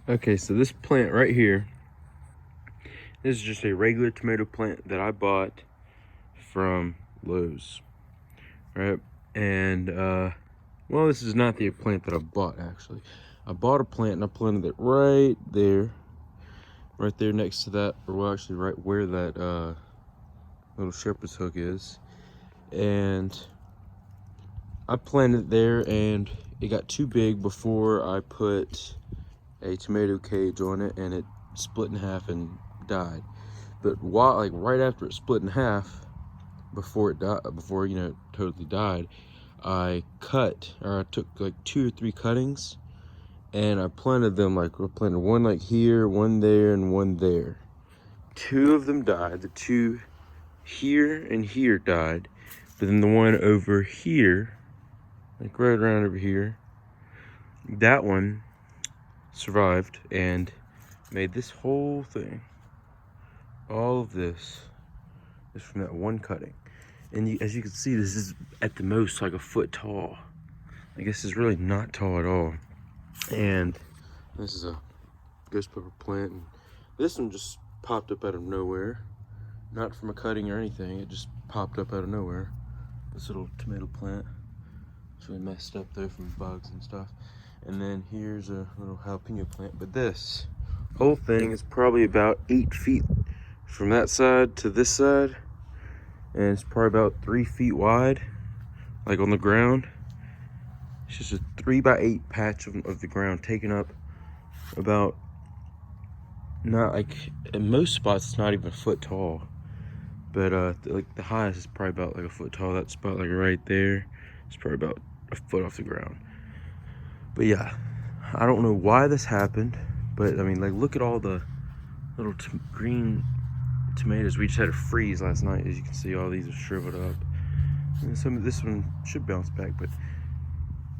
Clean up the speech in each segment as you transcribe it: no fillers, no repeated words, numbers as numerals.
Okay, so this plant right here, this is just a regular tomato plant that I bought from Lowe's, right? And, well, this is not the plant that I bought, actually. I bought a plant and I planted it right there next to that, or well, actually right where that little shepherd's hook is. And I planted it there and it got too big before I put a tomato cage on it, and it split in half and died. But while, like, right after it split in half, before it died, before, you know, it totally died, I took like 2 or 3 cuttings and I planted them. Like, I planted one like here, one there, and one there. 2 of them died. The 2 here and here died, but then the one over here, like right around over here, that one survived and made this whole thing. All of this is from that one cutting. And as you can see, this is at the most like a foot tall. I guess it's really not tall at all. And this is a ghost pepper plant. And this one just popped up out of nowhere. Not from a cutting or anything, it just popped up out of nowhere. This little tomato plant. It's really messed up there from bugs and stuff. And then here's a little jalapeno plant. But this whole thing is probably about 8 feet from that side to this side. And it's probably about 3 feet wide, like on the ground. It's just a 3x8 patch of the ground, taking up about, not like, in most spots it's not even a foot tall, but like the highest is probably about like a foot tall. That spot like right there, it's probably about a foot off the ground. But yeah, I don't know why this happened, but I mean, like, look at all the little green tomatoes. We just had a freeze last night. As you can see, all these are shriveled up, and some of this one should bounce back, but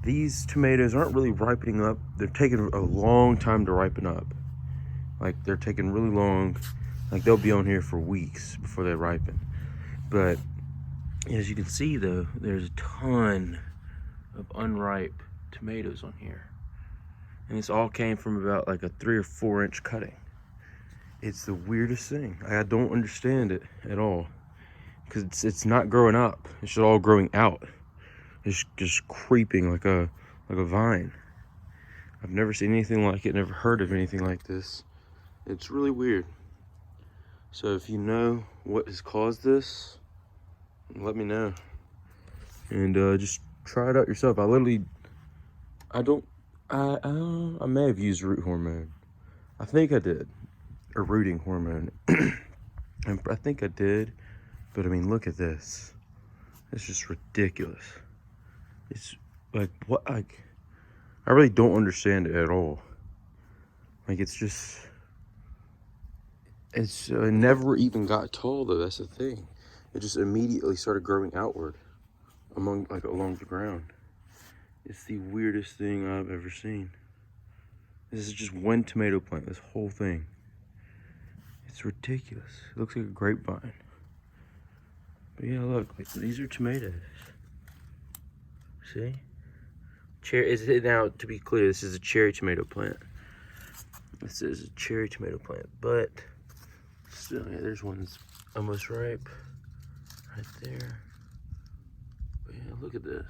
these tomatoes aren't really ripening up. They're taking a long time to ripen up. Like, they're taking really long. Like, they'll be on here for weeks before they ripen. But as you can see, though, there's a ton of unripe tomatoes on here. And this all came from about like a 3 or 4 inch cutting. It's the weirdest thing. I don't understand it at all. Because it's not growing up. It's just all growing out. It's just creeping like a vine. I've never seen anything like it, never heard of anything like this. It's really weird. So if you know what has caused this, let me know. And just try it out yourself. I may have used root hormone. I think I did. Or rooting hormone. And I think I did. But I mean, look at this. It's just ridiculous. It's like, what, like, I really don't understand it at all. Like, it never even got tall, though. That's the thing. It just immediately started growing outward along the ground. It's the weirdest thing I've ever seen. This is just one tomato plant, this whole thing. It's ridiculous. It looks like a grapevine. But yeah, look, like, these are tomatoes. See? Now, to be clear, this is a cherry tomato plant. This is a cherry tomato plant, but still, yeah, there's one that's almost ripe right there. But yeah, look at this.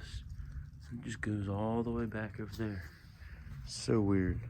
It just goes all the way back over there. So weird.